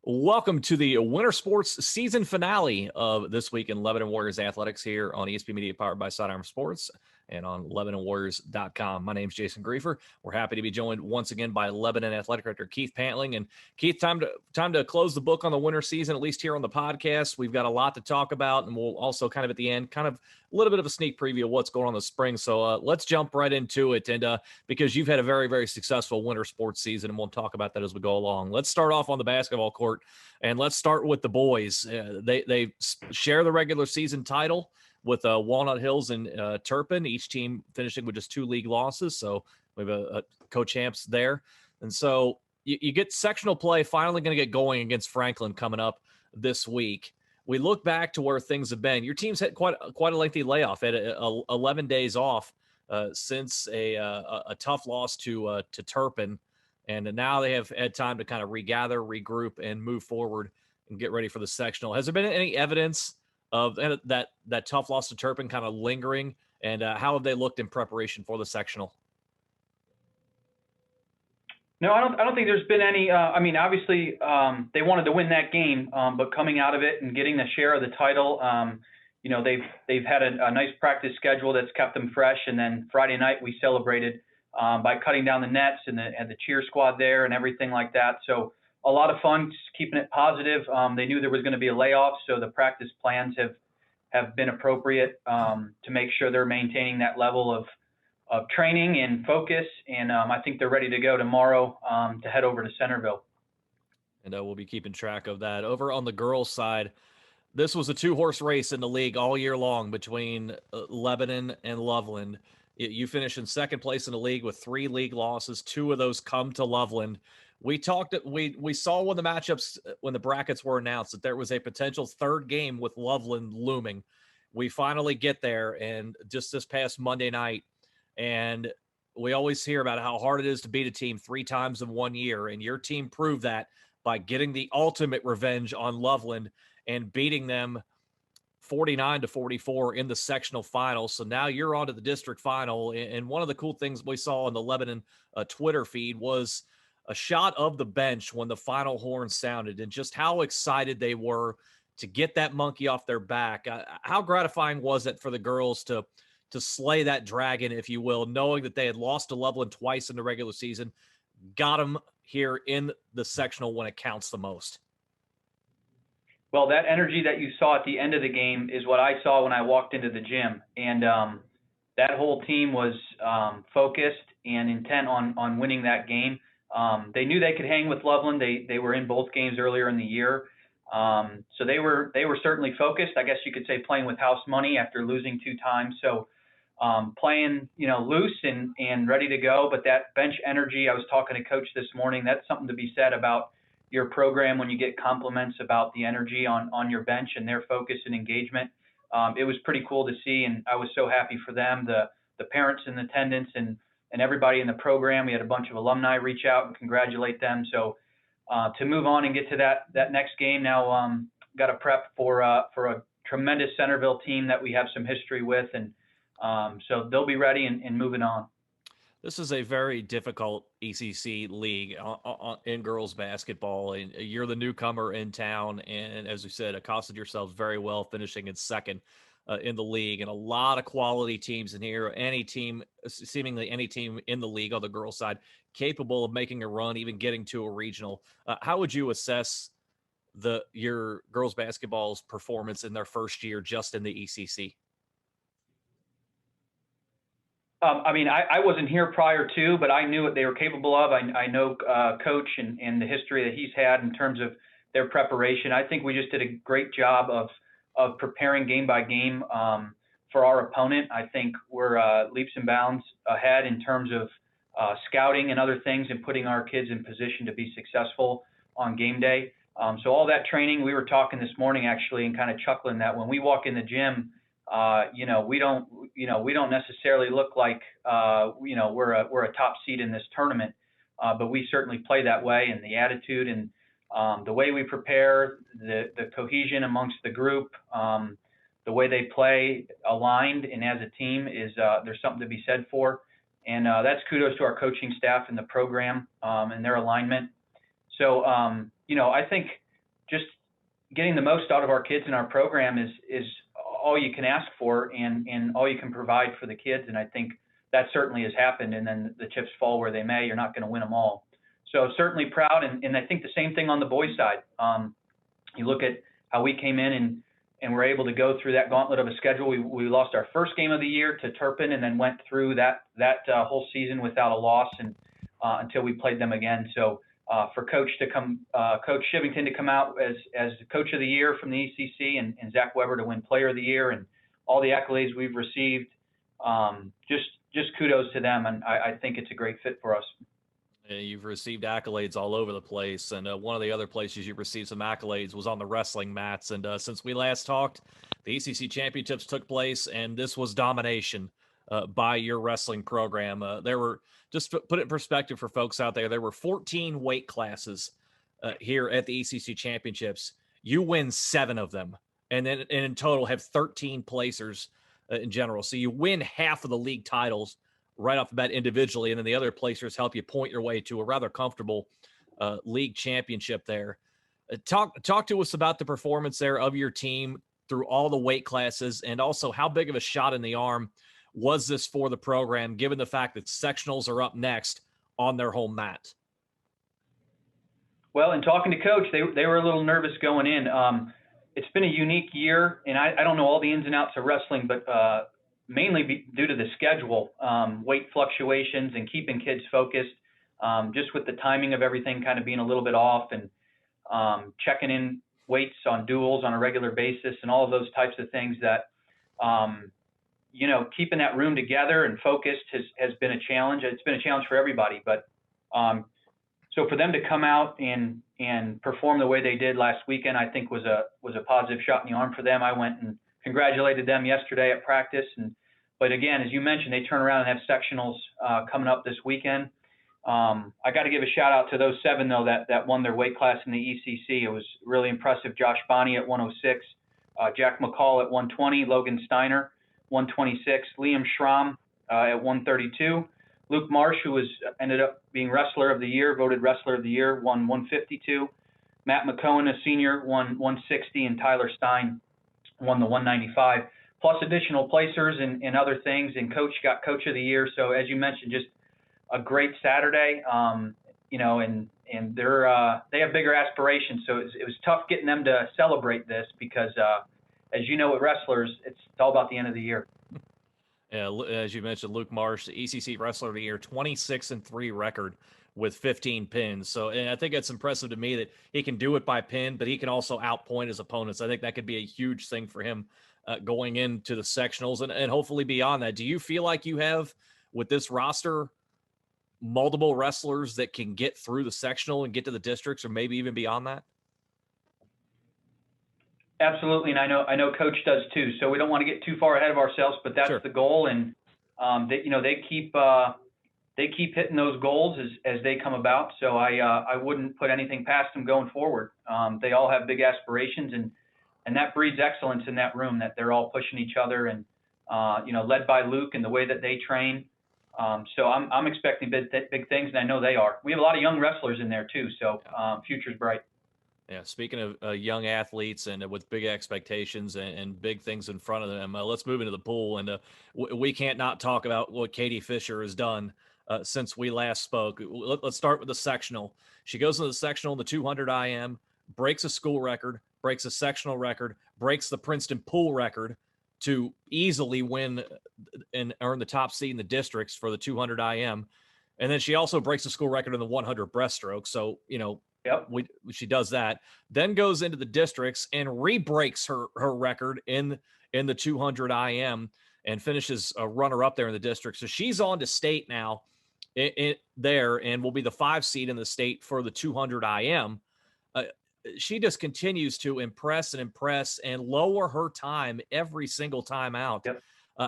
Welcome to the Winter Sports season finale of This Week in Lebanon Warriors Athletics here on ESPN Media, powered by Sidearm Sports and on LebanonWarriors.com. My name's Jason Griefer. We're happy to be joined once again by Lebanon Athletic Director Keith Pantling. And Keith, time to close the book on the winter season, at least here on the podcast. We've got a lot to talk about, and we'll also kind of at the end, kind of a little bit of a sneak preview of what's going on in the spring. So let's jump right into it. And because you've had a very, very successful winter sports season, and we'll talk about that as we go along. Let's start off on the basketball court, and let's start with the boys. They share the regular season title with Walnut Hills and Turpin, each team finishing with just 2 league losses. So we have a co-champs there. And so you get sectional play finally going to get going against Franklin coming up this week. We look back to where things have been. Your team's had quite a lengthy layoff, had 11 days off since a tough loss to Turpin. And now they have had time to kind of regather, regroup, and move forward and get ready for the sectional. Has there been any evidence of that tough loss to Turpin kind of lingering, and how have they looked in preparation for the sectional? No, I don't think there's been any. Obviously, they wanted to win that game, but coming out of it and getting the share of the title, they've had a nice practice schedule that's kept them fresh. And then Friday night we celebrated by cutting down the nets and the cheer squad there and everything like that. So a lot of fun, just keeping it positive. They knew there was going to be a layoff, so the practice plans have been appropriate to make sure they're maintaining that level of training and focus. And I think they're ready to go tomorrow to head over to Centerville. And we'll be keeping track of that. Over on the girls' side, this was a 2-horse race in the league all year long between Lebanon and Loveland. You finish in second place in the league with 3 league losses. 2 of those come to Loveland. We saw when the matchups, when the brackets were announced, that there was a potential third game with Loveland looming. We finally get there, and just this past Monday night, and we always hear about how hard it is to beat a team 3 times in 1 year, and your team proved that by getting the ultimate revenge on Loveland and beating them 49-44 in the sectional final. So now you're on to the district final. And one of the cool things we saw on the Lebanon Twitter feed was a shot of the bench when the final horn sounded, and just how excited they were to get that monkey off their back. How gratifying was it for the girls to slay that dragon, if you will, knowing that they had lost to Loveland twice in the regular season, got them here in the sectional when it counts the most? Well, that energy that you saw at the end of the game is what I saw when I walked into the gym. And that whole team was focused and intent on winning that game. They knew they could hang with Loveland. They were in both games earlier in the year. So they were certainly focused. I guess you could say playing with house money after losing 2 times. So playing, loose and ready to go. But that bench energy, I was talking to Coach this morning, that's something to be said about your program when you get compliments about the energy on your bench and their focus and engagement. It was pretty cool to see, and I was so happy for them, the parents in attendance and everybody in the program. We had a bunch of alumni reach out and congratulate them. So to move on and get to that next game now, got to prep for a tremendous Centerville team that we have some history with, and so they'll be ready and moving on. This is a very difficult ECC league in girls basketball, and you're the newcomer in town, and as we said, accosted yourselves very well, finishing in second in the league, and a lot of quality teams in here. Seemingly any team in the league on the girls' side, capable of making a run, even getting to a regional. How would you assess your girls basketball's performance in their first year just in the ECC? I wasn't here prior to, but I knew what they were capable of. I know Coach and the history that he's had in terms of their preparation. I think we just did a great job of preparing game by game for our opponent. I think we're leaps and bounds ahead in terms of scouting and other things and putting our kids in position to be successful on game day. So all that training, we were talking this morning actually and kind of chuckling that when we walk in the gym, we don't necessarily look like, we're a top seed in this tournament, but we certainly play that way, and the attitude and the way we prepare, the cohesion amongst the group, the way they play aligned and as a team is there's something to be said for. And that's kudos to our coaching staff and the program and their alignment. So, I think just getting the most out of our kids in our program is all you can ask for and all you can provide for the kids. And I think that certainly has happened. And then the chips fall where they may. You're not going to win them all. So certainly proud. And I think the same thing on the boys' side. You look at how we came in and were able to go through that gauntlet of a schedule. We lost our first game of the year to Turpin and then went through that whole season without a loss and until we played them again. So for Coach Shivington to come out as the Coach of the Year from the ECC and Zach Weber to win Player of the Year and all the accolades we've received, just kudos to them. And I think it's a great fit for us. You've received accolades all over the place, and one of the other places you received some accolades was on the wrestling mats. And since we last talked, the ECC championships took place, and this was domination by your wrestling program. There were, just to put it in perspective for folks out there, there were 14 weight classes here at the ECC championships. You win 7 of them, and then and in total have 13 placers in general. So you win half of the league titles right off the bat individually, and then the other placers help you point your way to a rather comfortable league championship there. Talk to us about the performance there of your team through all the weight classes, and also how big of a shot in the arm was this for the program, given the fact that sectionals are up next on their home mat? Well, in talking to Coach, they were a little nervous going in. It's been a unique year, and I don't know all the ins and outs of wrestling, but mainly due to the schedule, weight fluctuations and keeping kids focused, just with the timing of everything kind of being a little bit off, and checking in weights on duels on a regular basis and all of those types of things that, keeping that room together and focused has been a challenge. It's been a challenge for everybody, but so for them to come out and perform the way they did last weekend, I think was a positive shot in the arm for them. I went and congratulated them yesterday at practice. But again, as you mentioned, they turn around and have sectionals coming up this weekend. I got to give a shout out to those 7 though that won their weight class in the ECC. It was really impressive. Josh Bonney at 106, Jack McCall at 120, Logan Steiner 126, Liam Schramm at 132, Luke Marsh, who ended up being Wrestler of the Year, voted Wrestler of the Year, won 152, Matt McCohen, a senior, won 160, and Tyler Stein won the 195, plus additional placers and other things. And Coach got Coach of the Year. So as you mentioned, just a great Saturday. And they have bigger aspirations. So it was tough getting them to celebrate this because, as you know, with wrestlers, it's all about the end of the year. Yeah, as you mentioned, Luke Marsh, the ECC Wrestler of the Year, 26-3 record with 15 pins. So, and I think it's impressive to me that he can do it by pin, but he can also outpoint his opponents. I think that could be a huge thing for him going into the sectionals and hopefully beyond that. Do you feel like you have, with this roster, multiple wrestlers that can get through the sectional and get to the districts or maybe even beyond that? Absolutely, and I know Coach does too. So we don't want to get too far ahead of ourselves, but that's Sure. the goal. And they keep hitting those goals as they come about. So I wouldn't put anything past them going forward. They all have big aspirations, and that breeds excellence in that room. That they're all pushing each other, and led by Luke and the way that they train. So I'm expecting big things, and I know they are. We have a lot of young wrestlers in there too, so future's bright. Yeah, speaking of young athletes and with big expectations and big things in front of them, let's move into the pool. And we can't not talk about what Katie Fisher has done since we last spoke. Let's start with the sectional. She goes into the sectional in the 200 IM, breaks a school record, breaks a sectional record, breaks the Princeton pool record to easily win and earn the top seed in the districts for the 200 IM. And then she also breaks the school record in the 100 breaststroke. So, Yep. She does that, then goes into the districts and re-breaks her record in the 200 IM and finishes a runner-up there in the district. So she's on to state now there and will be the 5 seed in the state for the 200 IM. She just continues to impress and lower her time every single time out. Yep.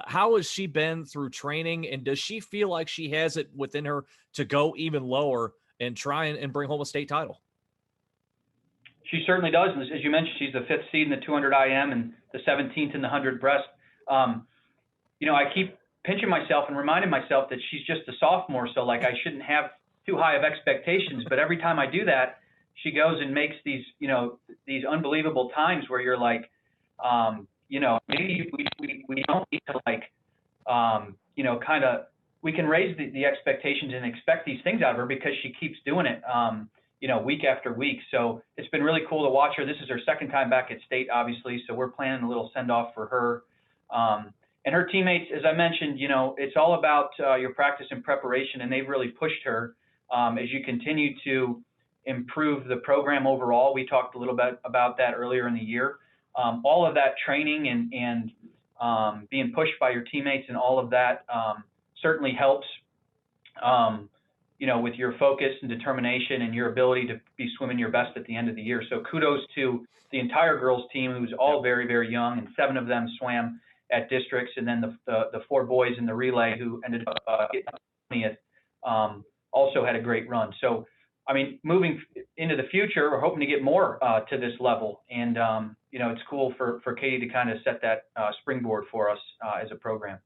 How has she been through training, and does she feel like she has it within her to go even lower and try and bring home a state title? She certainly does. As you mentioned, she's the 5th seed in the 200 IM and the 17th in the 100 breast. I keep pinching myself and reminding myself that she's just a sophomore, so I shouldn't have too high of expectations. But every time I do that, she goes and makes these, these unbelievable times where you're like, maybe we don't need to like, kind of, we can raise the expectations and expect these things out of her because she keeps doing it, week after week. So it's been really cool to watch her. This is her second time back at state, obviously. So we're planning a little send off for her. And her teammates, as I mentioned, it's all about your practice and preparation, and they've really pushed her as you continue to improve the program overall. We talked a little bit about that earlier in the year. All of that training and being pushed by your teammates and all of that certainly helps, with your focus and determination and your ability to be swimming your best at the end of the year. So kudos to the entire girls team, who's all very, very young, and 7 of them swam at districts, and then the 4 boys in the relay who ended up getting 20th also had a great run. So, I mean, moving into the future, we're hoping to get more to this level, and it's cool for Katie to kind of set that springboard for us as a program.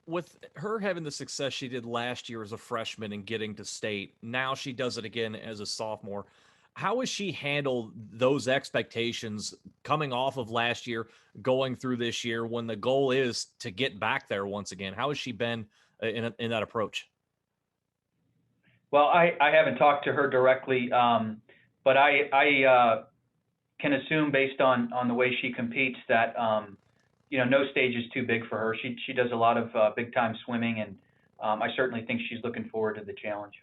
With her having the success she did last year as a freshman and getting to state, now she does it again as a sophomore. How has she handled those expectations coming off of last year, going through this year, when the goal is to get back there once again? How has she been in that approach? Well, I haven't talked to her directly, but I can assume based on the way she competes that no stage is too big for her. She does a lot of big time swimming, and I certainly think she's looking forward to the challenge.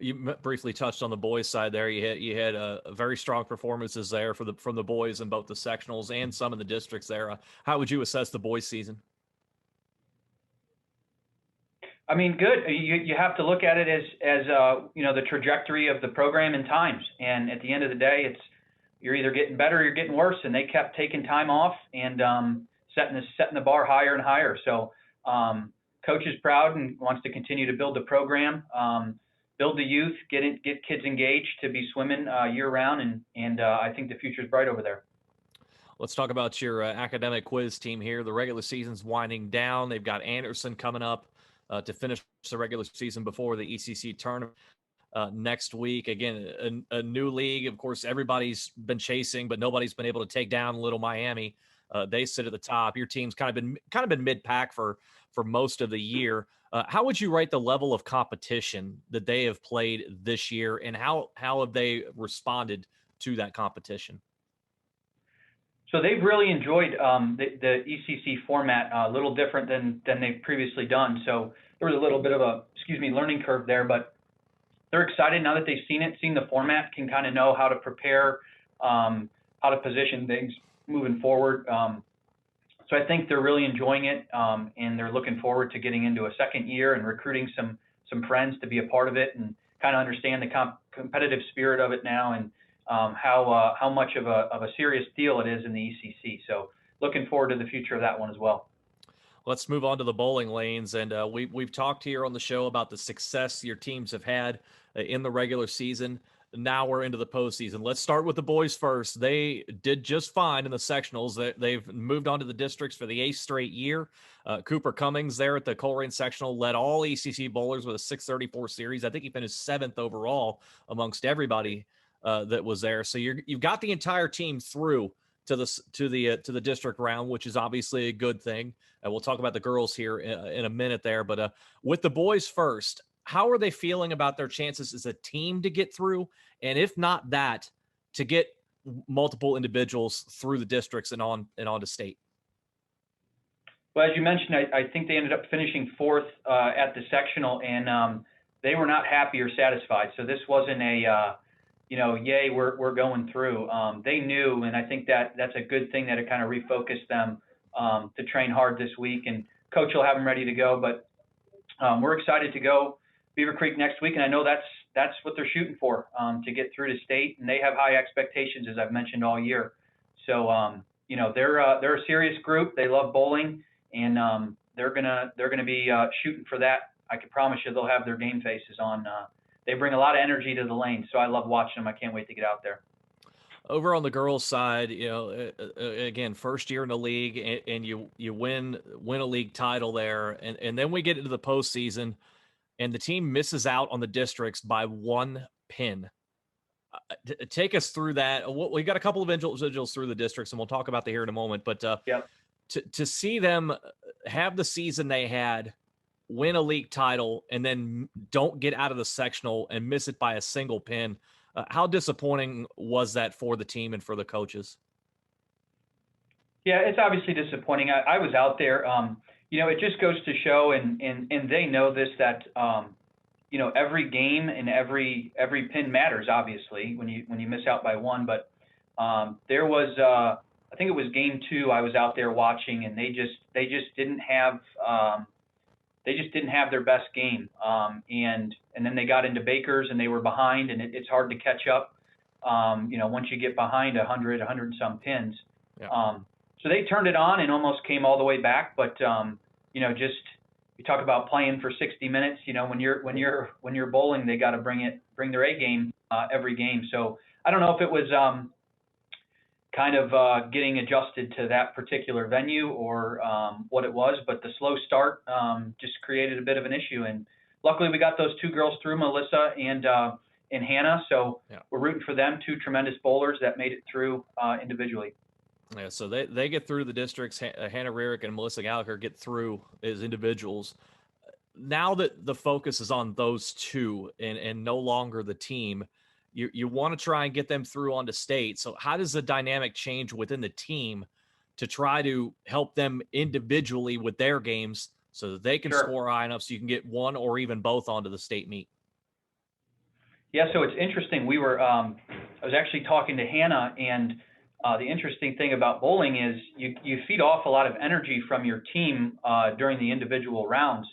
You briefly touched on the boys' side there. You had very strong performances there from the boys in both the sectionals and some of the districts there. How would you assess the boys' season? I mean, good. You have to look at it as the trajectory of the program in times, and at the end of the day, you're either getting better or you're getting worse. And they kept taking time off and setting the bar higher and higher. So coach is proud and wants to continue to build the program, build the youth, get kids engaged to be swimming year round, and I think the future is bright over there. Let's talk about your academic quiz team here. The regular season's winding down. They've got Anderson coming up to finish the regular season before the ECC tournament next week. Again, a new league. Of course, everybody's been chasing, but nobody's been able to take down Little Miami. They sit at the top. Your team's kind of been mid-pack for most of the year. How would you rate the level of competition that they have played this year, and how have they responded to that competition? So they've really enjoyed the ECC format, a little different than they've previously done. So there was a little bit of a learning curve there, but they're excited now that they've seen the format, can kind of know how to prepare, how to position things moving forward. So I think they're really enjoying it, and they're looking forward to getting into a second year and recruiting some friends to be a part of it and kind of understand the competitive spirit of it now, and how much of a serious deal it is in the ECC. So looking forward to the future of that one as well. Let's move on to the bowling lanes, and we've talked here on the show about the success your teams have had in the regular season. Now we're into the postseason. Let's start with the boys first. They did just fine in the sectionals. They've moved on to the districts for the 8th straight year. Cooper Cummings there at the Colerain sectional led all ECC bowlers with a 634 series. I think he finished 7th overall amongst everybody that was there. So you've got the entire team through to the district round, which is obviously a good thing. And we'll talk about the girls here in a minute there. But with the boys first, how are they feeling about their chances as a team to get through? And if not that, to get multiple individuals through the districts and on to state? Well, as you mentioned, I think they ended up finishing 4th at the sectional, and they were not happy or satisfied. So this wasn't a yay, we're going through. They knew, and I think that's a good thing, that it kind of refocused them to train hard this week, and coach will have them ready to go. But we're excited to go Beaver Creek next week, and I know that's what they're shooting for, to get through to state, and they have high expectations, as I've mentioned all year. So they're a serious group. They love bowling, and they're gonna be shooting for that. I can promise you they'll have their game faces on. They bring a lot of energy to the lane, so I love watching them. I can't wait to get out there. Over on the girls' side, again, first year in the league, and you win a league title there, and then we get into the postseason, and the team misses out on the districts by 1 pin. Take us through that. We got a couple of individuals through the districts, and we'll talk about that here in a moment. But Yep. to see them have the season they had, win a league title, and then don't get out of the sectional and miss it by a single pin, how disappointing was that for the team and for the coaches? Yeah, it's obviously disappointing. I was out there. It just goes to show, and they know this, that every game and every pin matters. Obviously, when you miss out by one, but there was I think it was game 2. I was out there watching, and they just didn't have their best game. And then they got into Bakers, and they were behind, and it's hard to catch up. Once you get behind 100 and some pins. Yeah. So they turned it on and almost came all the way back, but just you talk about playing for 60 minutes. When you're bowling, they got to bring their A game every game. So I don't know if it was kind of getting adjusted to that particular venue or what it was, but the slow start just created a bit of an issue. And luckily, we got those 2 girls through, Melissa and Hannah. So yeah, we're rooting for them, 2 tremendous bowlers that made it through individually. Yeah, so they get through the districts. Hannah Rarick and Melissa Gallagher get through as individuals. Now that the focus is on those 2 and no longer the team, you want to try and get them through onto state. So how does the dynamic change within the team to try to help them individually with their games so that they can score high enough so you can get one or even both onto the state meet? Yeah, so it's interesting. We were I was actually talking to Hannah, and the interesting thing about bowling is you feed off a lot of energy from your team during the individual rounds.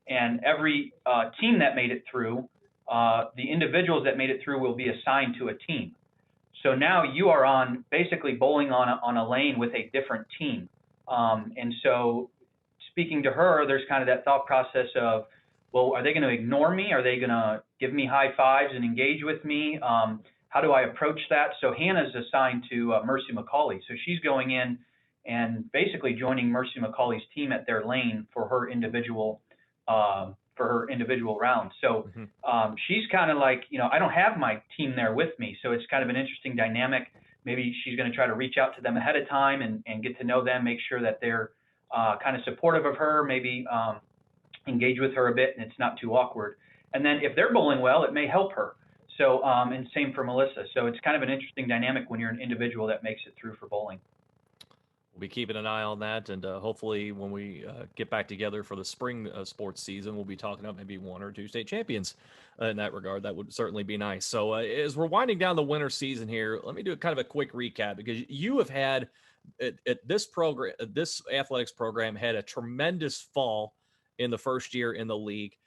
And every team that made it through, the individuals that made it through will be assigned to a team. So now you are basically bowling on a lane with a different team. And so speaking to her, there's kind of that thought process of, well, are they going to ignore me? Are they going to give me high fives and engage with me? How do I approach that? So Hannah's assigned to Mercy McCauley. So she's going in and basically joining Mercy McCauley's team at their lane for her individual round. So she's kind of like, I don't have my team there with me. So it's kind of an interesting dynamic. Maybe she's going to try to reach out to them ahead of time and get to know them, make sure that they're kind of supportive of her, maybe engage with her a bit and it's not too awkward. And then if they're bowling well, it may help her. So, and same for Melissa. So it's kind of an interesting dynamic when you're an individual that makes it through for bowling. We'll be keeping an eye on that, and hopefully when we get back together for the spring sports season, we'll be talking about maybe 1 or 2 state champions in that regard. That would certainly be nice. So as we're winding down the winter season here, let me do kind of a quick recap, because you have had at this program, this athletics program had a tremendous fall in the first year in the league.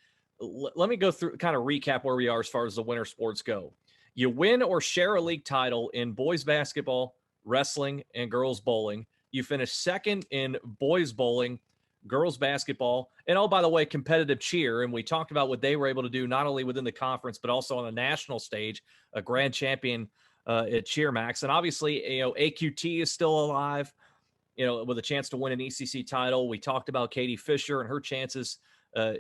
Let me go through, kind of recap where we are as far as the winter sports go. You win or share a league title in boys basketball, wrestling, and girls bowling. You finish second in boys bowling, girls basketball, and oh, by the way, competitive cheer. And we talked about what they were able to do, not only within the conference, but also on the national stage, a grand champion at Cheer Max. And obviously, AQT is still alive, with a chance to win an ECC title. We talked about Katie Fisher and her chances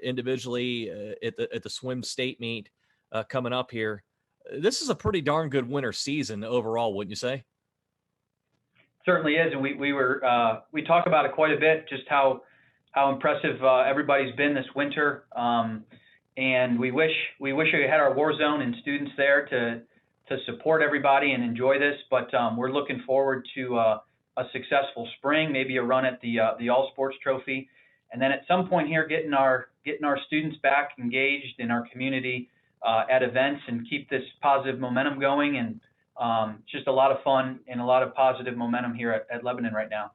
individually at the swim state meet coming up here. This is a pretty darn good winter season overall, wouldn't you say? Certainly is, and we talk about it quite a bit, just how impressive everybody's been this winter, and we wish we had our war zone and students there to support everybody and enjoy this. But we're looking forward to a successful spring, maybe a run at the All Sports Trophy, and then at some point here getting our students back engaged in our community at events and keep this positive momentum going. And just a lot of fun and a lot of positive momentum here at Lebanon right now.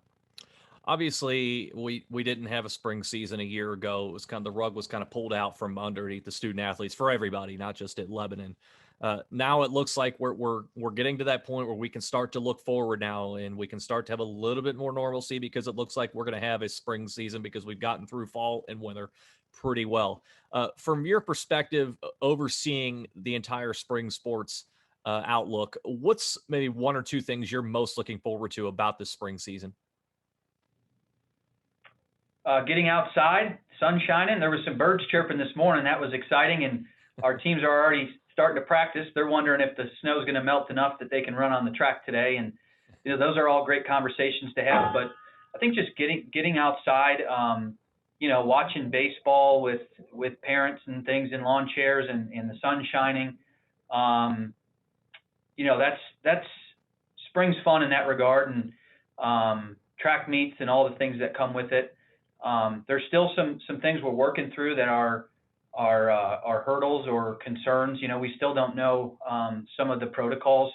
Obviously, we didn't have a spring season a year ago. It was the rug was kind of pulled out from underneath the student athletes for everybody, not just at Lebanon. Now it looks like we're getting to that point where we can start to look forward now, and we can start to have a little bit more normalcy, because it looks like we're going to have a spring season because we've gotten through fall and winter pretty well. From your perspective, overseeing the entire spring sports outlook, what's maybe 1 or 2 things you're most looking forward to about this spring season? Getting outside, sun shining. There was some birds chirping this morning. That was exciting, and our teams are already starting to practice. They're wondering if the snow is going to melt enough that they can run on the track today. And, those are all great conversations to have. But I think just getting outside, watching baseball with parents and things in lawn chairs and the sun shining, that's spring's fun in that regard. And track meets and all the things that come with it. There's still some things we're working through that are hurdles or concerns. We still don't know some of the protocols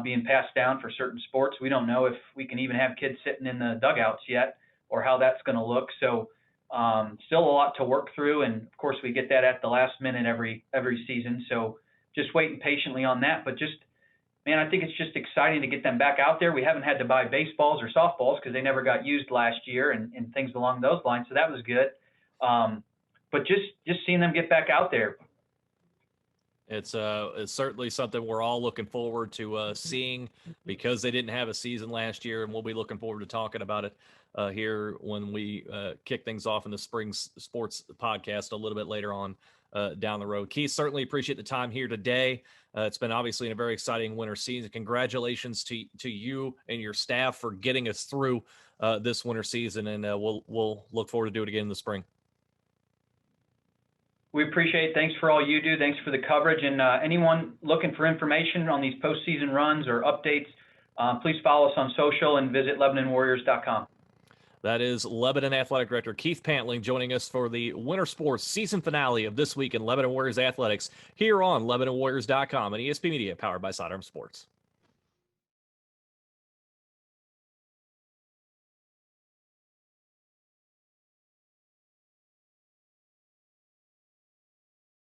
being passed down for certain sports. We don't know if we can even have kids sitting in the dugouts yet, or how that's going to look. So still a lot to work through, and of course we get that at the last minute every season. So just waiting patiently on that. But man, I think it's just exciting to get them back out there. We haven't had to buy baseballs or softballs because they never got used last year, and things along those lines. So that was good. But just seeing them get back out there. It's certainly something we're all looking forward to seeing, because they didn't have a season last year, and we'll be looking forward to talking about it here when we kick things off in the Spring Sports podcast a little bit later on down the road. Keith, certainly appreciate the time here today. It's been obviously a very exciting winter season. Congratulations to you and your staff for getting us through this winter season, and we'll look forward to do it again in the spring. We appreciate it. Thanks for all you do. Thanks for the coverage. And anyone looking for information on these postseason runs or updates, please follow us on social and visit LebanonWarriors.com. That is Lebanon Athletic Director Keith Pantling joining us for the Winter Sports season finale of This Week in Lebanon Warriors Athletics here on LebanonWarriors.com and ESP Media, powered by Sidearm Sports.